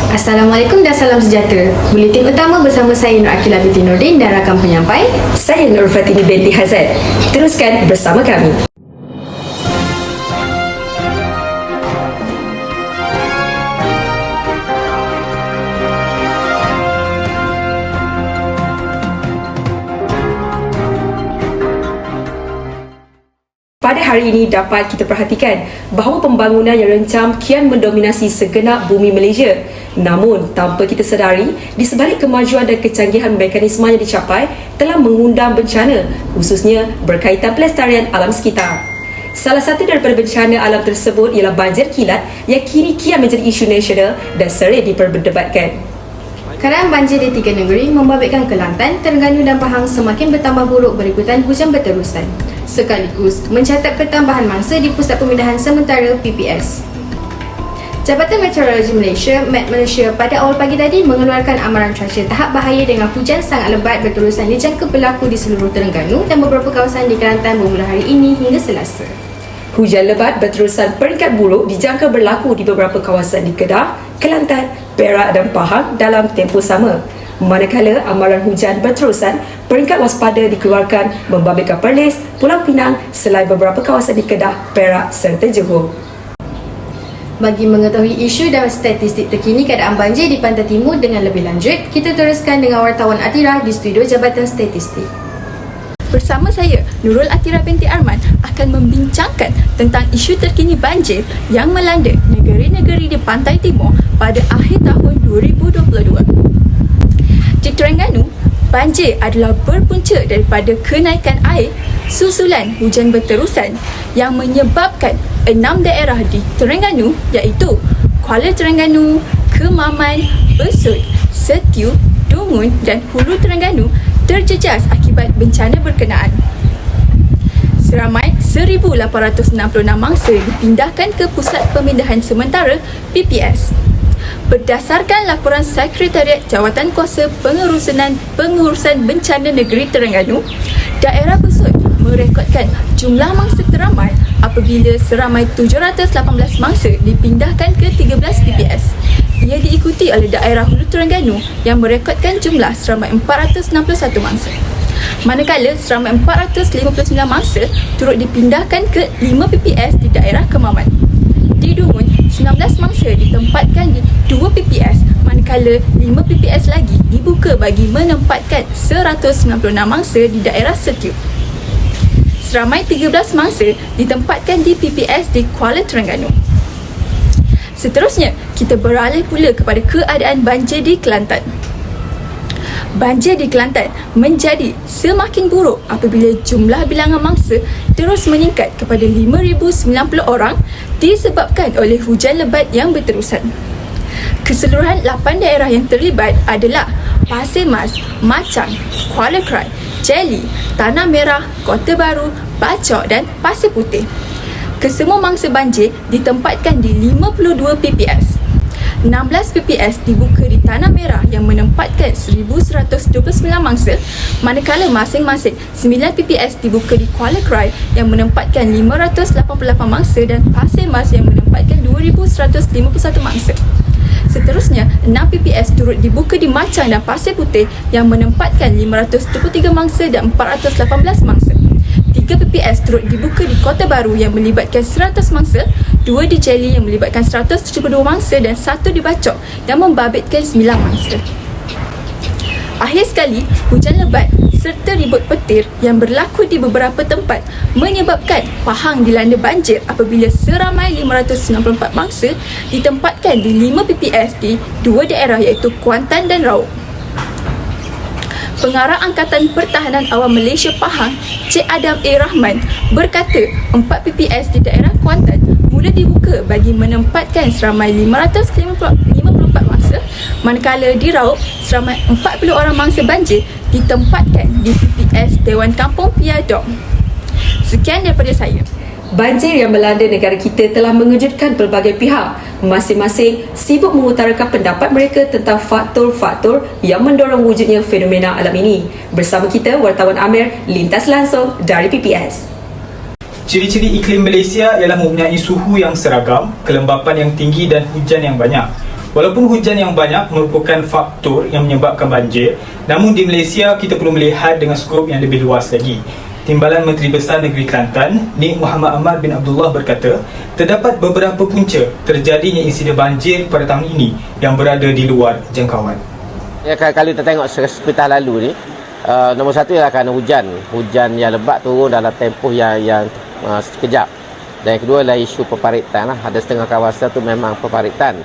Assalamualaikum dan salam sejahtera. Buletin utama bersama saya Nur Akila binti Nordin dan rakan penyampai Saya Nur Fatini binti Hazad. Teruskan bersama kami. Pada hari ini dapat kita perhatikan bahawa pembangunan yang rencam kian mendominasi segenap bumi Malaysia. Namun, tanpa kita sedari, di sebalik kemajuan dan kecanggihan mekanisme yang dicapai telah mengundang bencana, khususnya berkaitan pelestarian alam sekitar. Salah satu daripada bencana alam tersebut ialah banjir kilat yang kini kian menjadi isu nasional dan sering diperdebatkan. keadaan banjir di tiga negeri membabitkan Kelantan, Terengganu dan Pahang semakin bertambah buruk berikutan hujan berterusan, sekaligus mencatat pertambahan mangsa di Pusat Pemindahan Sementara PPS. Jabatan Meteorologi Malaysia, Met Malaysia, pada awal pagi tadi mengeluarkan amaran cuaca tahap bahaya dengan hujan sangat lebat berterusan dijangka berlaku di seluruh Terengganu dan beberapa kawasan di Kelantan bermula hari ini hingga Selasa. Hujan lebat berterusan peringkat buruk dijangka berlaku di beberapa kawasan di Kedah, Kelantan, Perak dan Pahang dalam tempoh sama. Manakala amaran hujan berterusan, peringkat waspada dikeluarkan membabitkan Perlis, Pulau Pinang selain beberapa kawasan di Kedah, Perak serta Johor. Bagi mengetahui isu dan statistik terkini keadaan banjir di Pantai Timur dengan lebih lanjut, kita teruskan dengan wartawan Atira di studio Jabatan Statistik. Bersama saya, Nurul Atira binti Arman akan membincangkan tentang isu terkini banjir yang melanda negeri-negeri di Pantai Timur pada akhir tahun 2022. Di Terengganu, banjir adalah berpunca daripada kenaikan air susulan hujan berterusan yang menyebabkan 6 daerah di Terengganu iaitu Kuala Terengganu, Kemaman, Besut, Setiu, Dungun dan Hulu Terengganu terjejas akibat bencana berkenaan. Seramai 1,866 mangsa dipindahkan ke Pusat Pemindahan Sementara PPS. Berdasarkan laporan Sekretariat Jawatan Kuasa Pengurusan Bencana Negeri Terengganu, daerah Besut merekodkan jumlah mangsa teramai apabila seramai 718 mangsa dipindahkan ke 13 PPS. Ia diikuti oleh daerah Hulu Terengganu yang merekodkan jumlah seramai 461 mangsa. Manakala seramai 459 mangsa turut dipindahkan ke 5 PPS di daerah Kemaman. Di Dungun, 19 mangsa ditempatkan di 2 PPS, manakala 5 PPS lagi dibuka bagi menempatkan 196 mangsa di daerah Setiu. Seramai 13 mangsa ditempatkan di PPS di Kuala Terengganu. Seterusnya, kita beralih pula kepada keadaan banjir di Kelantan. Banjir di Kelantan menjadi semakin buruk apabila jumlah bilangan mangsa terus meningkat kepada 5,090 orang disebabkan oleh hujan lebat yang berterusan. Keseluruhan 8 daerah yang terlibat adalah Pasir Mas, Machang, Kuala Krai, Jelly, Tanah Merah, Kota Baru, Bachok dan Pasir Putih. Kesemua mangsa banjir ditempatkan di 52 PPS. 16 PPS dibuka di Tanah Merah yang menempatkan 1,129 mangsa, manakala masing-masing 9 PPS dibuka di Kuala Krai yang menempatkan 588 mangsa dan Pasir Mas yang menempatkan 2,151 mangsa. Seterusnya, 6 PPS turut dibuka di Machang dan Pasir Putih yang menempatkan 523 mangsa dan 418 mangsa. 3 PPS turut dibuka di Kota Baru yang melibatkan 100 mangsa, 2 di Jelly yang melibatkan 172 mangsa dan 1 di Bachok yang membabitkan 9 mangsa. Akhir sekali, hujan lebat serta ribut petir yang berlaku di beberapa tempat menyebabkan Pahang dilanda banjir apabila seramai 594 mangsa ditempatkan di 5 PPS di 2 daerah iaitu Kuantan dan Raub. Pengarah Angkatan Pertahanan Awam Malaysia Pahang, Cik Adam A. Rahman berkata 4 PPS di daerah Kuantan mula dibuka bagi menempatkan seramai 554 mangsa, manakala di Raub seramai 40 orang mangsa banjir ditempatkan di PPS Dewan Kampung Piadong. Sekian daripada saya. Banjir yang melanda negara kita telah mengejutkan pelbagai pihak. Masing-masing sibuk mengutarakan pendapat mereka tentang faktor-faktor yang mendorong wujudnya fenomena alam ini. Bersama kita, wartawan Amir, lintas langsung dari PPS. Ciri-ciri iklim Malaysia ialah mempunyai suhu yang seragam, kelembapan yang tinggi dan hujan yang banyak. Walaupun hujan yang banyak merupakan faktor yang menyebabkan banjir, namun di Malaysia kita perlu melihat dengan skop yang lebih luas lagi. Timbalan Menteri Besar Negeri Kelantan, Nik Muhammad Ahmad bin Abdullah berkata, terdapat beberapa punca terjadinya insiden banjir pada tahun ini yang berada di luar jangkauan. Ya, kalau kita tengok sepekan lalu ni, nombor satu ialah kerana hujan yang lebat turun dalam tempoh yang sekejap. Dan yang kedua adalah isu peparitan lah. Ada setengah kawasan tu memang peparitan,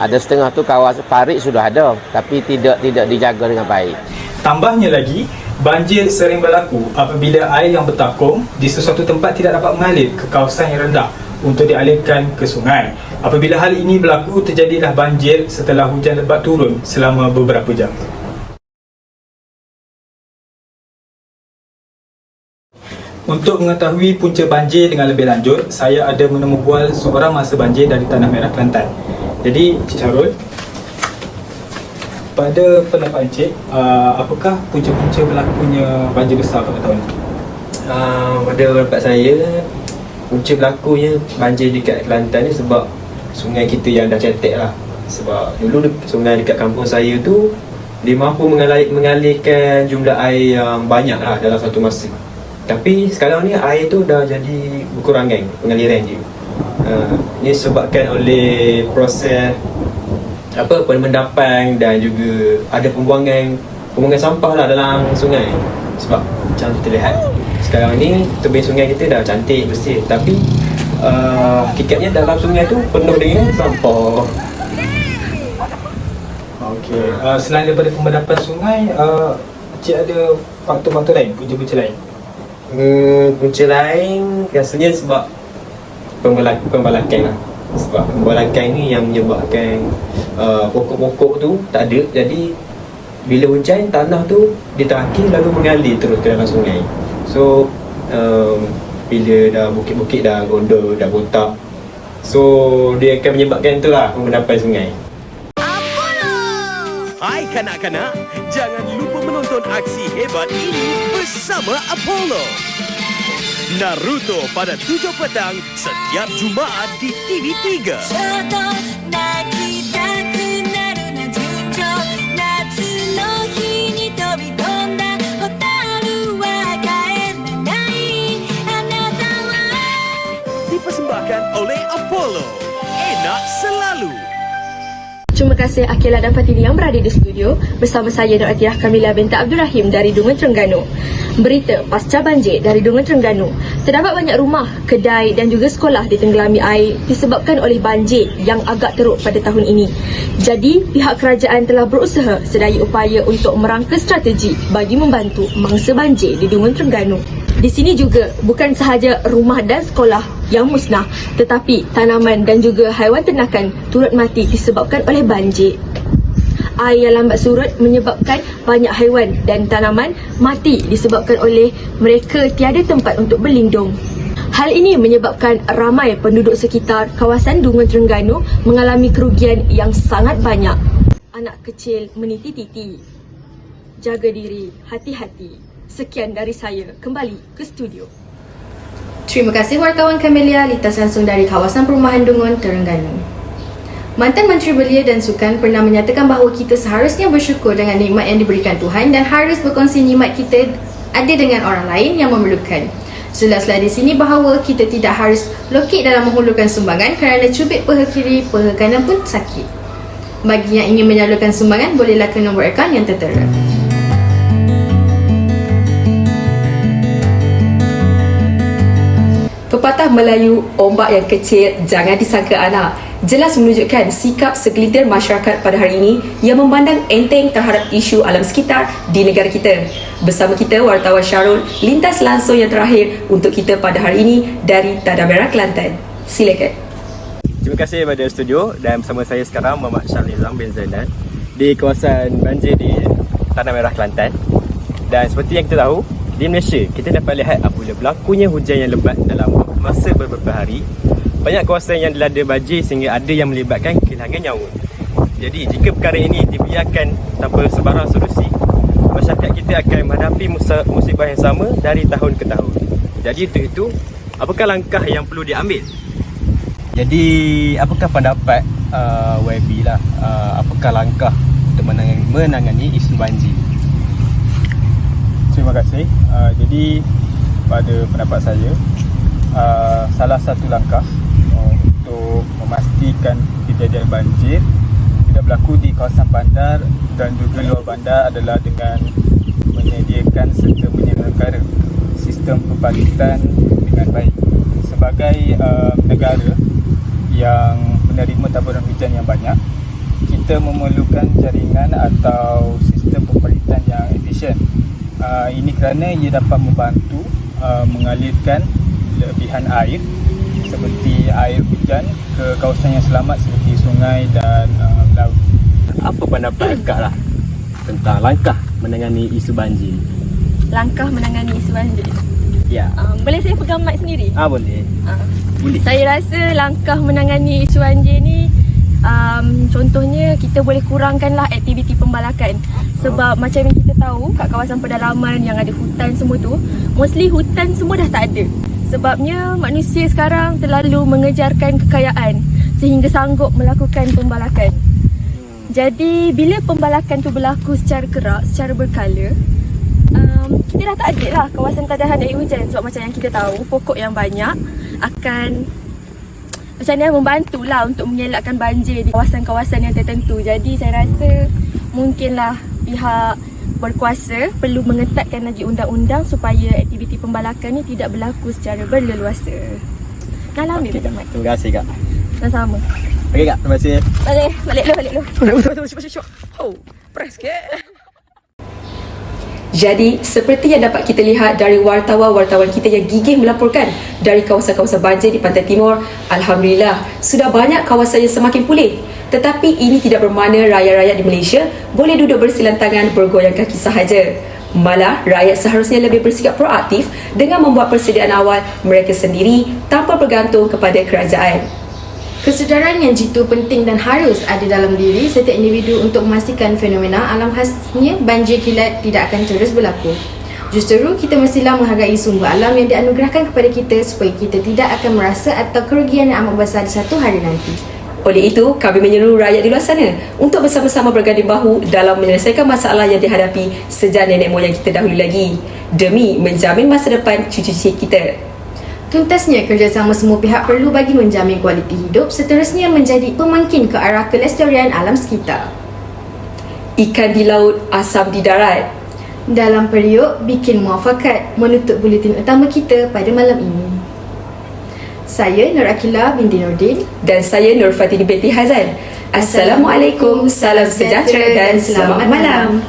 ada setengah tu kawasan parit sudah ada tapi tidak dijaga dengan baik. Tambahnya lagi, banjir sering berlaku apabila air yang bertakung di sesuatu tempat tidak dapat mengalir ke kawasan yang rendah untuk dialirkan ke sungai. Apabila hal ini berlaku, terjadilah banjir setelah hujan lebat turun selama beberapa jam. Untuk mengetahui punca banjir dengan lebih lanjut, saya ada menemu bual seorang mangsa banjir dari Tanah Merah, Kelantan. Jadi, Cik Syarul, pada pendapat Encik, apakah punca-punca berlakunya banjir besar pada tahun ini? Pada pendapat saya, punca berlakunya banjir dekat Kelantan ni sebab sungai kita yang dah cetek lah. Sebab dulu sungai dekat kampung saya tu, dia mampu mengalirkan jumlah air yang banyak lah dalam satu masa. Tapi sekarang ni air tu dah jadi berkurangan pengaliran dia. Ini sebabkan oleh proses penendapan dan juga ada pembuangan sampah lah dalam sungai. Sebab macam kita lihat sekarang ni tebing sungai kita dah cantik bersih, tapi hakikatnya dalam sungai tu penuh dengan sampah. Okey, selain daripada pembedapan sungai, Cik ada faktor-faktor lain, punca-punca lain? Punca lain rasanya sebab pembalakan lah. Sebab pembalakan ni yang menyebabkan pokok-pokok tu tak ada. Jadi bila hujan, tanah tu ditarakir lalu mengalir terus ke dalam sungai. So bila dah bukit-bukit dah gondol, dah botak, so dia akan menyebabkan itulah pembedapan sungai. Hai kanak-kanak, jangan lupa menonton aksi hebat ini bersama Apollo. Naruto pada 7 petang setiap Jumaat di TV3. Dipersembahkan oleh Apollo. Enak selalu. Terima kasih Akila dan Fatini yang berada di studio bersama saya Nur Atirah Kamila binti Abdul Rahim dari Dungan Terengganu. Berita pasca banjir dari Dungan Terengganu. Terdapat banyak rumah, kedai dan juga sekolah ditenggelami air disebabkan oleh banjir yang agak teruk pada tahun ini. Jadi, pihak kerajaan telah berusaha sedaya upaya untuk merangka strategi bagi membantu mangsa banjir di Dungan Terengganu. Di sini juga bukan sahaja rumah dan sekolah yang musnah, tetapi tanaman dan juga haiwan ternakan turut mati disebabkan oleh banjir. Air yang lambat surut menyebabkan banyak haiwan dan tanaman mati disebabkan oleh mereka tiada tempat untuk berlindung. Hal ini menyebabkan ramai penduduk sekitar kawasan Dungan Terengganu mengalami kerugian yang sangat banyak. Anak kecil meniti-titi. Jaga diri, hati-hati. Sekian dari saya, kembali ke studio. Terima kasih wartawan Camelia litas langsung dari kawasan perumahan Dungan Terengganu. Mantan Menteri Belia dan Sukan pernah menyatakan bahawa kita seharusnya bersyukur dengan nikmat yang diberikan Tuhan dan harus berkongsi nikmat kita ada dengan orang lain yang memerlukan. Jelaslah di sini bahawa kita tidak harus lokek dalam menghulurkan sumbangan kerana cubit paha kiri, paha kanan pun sakit. Bagi yang ingin menyalurkan sumbangan, bolehlah ke nombor akaun yang tertera. Pepatah Melayu, ombak yang kecil jangan disangka anak, jelas menunjukkan sikap segelintir masyarakat pada hari ini yang memandang enteng terhadap isu alam sekitar di negara kita. Bersama kita wartawan Syarul, lintas langsung yang terakhir untuk kita pada hari ini dari Tanah Merah, Kelantan. Silakan. Terima kasih kepada studio dan bersama saya sekarang Muhammad Syarul Nizam bin Zainal di kawasan banjir di Tanah Merah, Kelantan. Dan seperti yang kita tahu, di Malaysia kita dapat lihat apabila berlakunya hujan yang lebat dalam masa beberapa hari, banyak kawasan yang dilanda banjir sehingga ada yang melibatkan kehilangan nyawa. Jadi jika perkara ini dibiarkan tanpa sebarang solusi, masyarakat kita akan menghadapi musibah yang sama dari tahun ke tahun. Jadi untuk itu, apakah langkah yang perlu diambil? Jadi apakah pendapat YB lah, apakah langkah untuk menangani isu banjir? Terima kasih. Jadi pada pendapat saya, salah satu langkah untuk memastikan kejadian banjir tidak berlaku di kawasan bandar dan juga luar bandar adalah dengan menyediakan serta menyelenggara sistem pembangkitan dengan baik. Sebagai negara yang menerima taburan hujan yang banyak, kita memerlukan jaringan atau sistem pembangkitan yang efisien. Ini kerana ia dapat membantu mengalirkan lebihan air seperti air hujan ke kawasan yang selamat seperti sungai dan laut. Apa pendapat Kak lah tentang langkah menangani isu banjir? Langkah menangani isu banjir. Ya. Boleh saya pegang mic sendiri? Boleh. Boleh. Saya rasa langkah menangani isu banjir ni contohnya kita boleh kurangkanlah aktiviti pembalakan. Sebab macam yang kita tahu kat kawasan pedalaman yang ada hutan semua tu, mostly hutan semua dah tak ada. Sebabnya manusia sekarang terlalu mengejarkan kekayaan sehingga sanggup melakukan pembalakan. Jadi bila pembalakan tu berlaku secara kerak, secara berkala, kita dah tak ada lah kawasan kadahan air hujan. Sebab macam yang kita tahu, pokok yang banyak akan macam ni membantulah untuk mengelakkan banjir di kawasan-kawasan yang tertentu. Jadi saya rasa mungkinlah pihak berkuasa perlu mengetatkan lagi undang-undang supaya aktiviti pembalakan ni tidak berlaku secara berleluasa. Dah lama pegang mic. Terima kasih Kak. Sama-sama. Okey Kak, terima kasih. Balik dulu. Cepat. Oh, press ke? Jadi, seperti yang dapat kita lihat dari wartawan-wartawan kita yang gigih melaporkan dari kawasan-kawasan banjir di Pantai Timur, Alhamdulillah, sudah banyak kawasan yang semakin pulih. Tetapi ini tidak bermakna rakyat-rakyat di Malaysia boleh duduk bersilang tangan bergoyang kaki sahaja. Malah, rakyat seharusnya lebih bersikap proaktif dengan membuat persediaan awal mereka sendiri tanpa bergantung kepada kerajaan. Kesedaran yang jitu penting dan harus ada dalam diri setiap individu untuk memastikan fenomena alam khasnya banjir kilat tidak akan terus berlaku. Justeru, kita mestilah menghargai sumber alam yang dianugerahkan kepada kita supaya kita tidak akan merasa atau kerugian yang amat besar di satu hari nanti. Oleh itu, kami menyeru rakyat di luar sana untuk bersama-sama berganding bahu dalam menyelesaikan masalah yang dihadapi sejak nenek moyang kita dahulu lagi demi menjamin masa depan cucu-cucu kita. Tuntasnya, kerjasama semua pihak perlu bagi menjamin kualiti hidup seterusnya menjadi pemangkin ke arah kelestarian alam sekitar. Ikan di laut, asam di darat. Dalam periuk, bikin muafakat menutup buletin utama kita pada malam ini. Saya Nur Akila binti Nordin Dan saya Nur Fatini binti Hazan. Assalamualaikum, salam sejahtera dan selamat malam.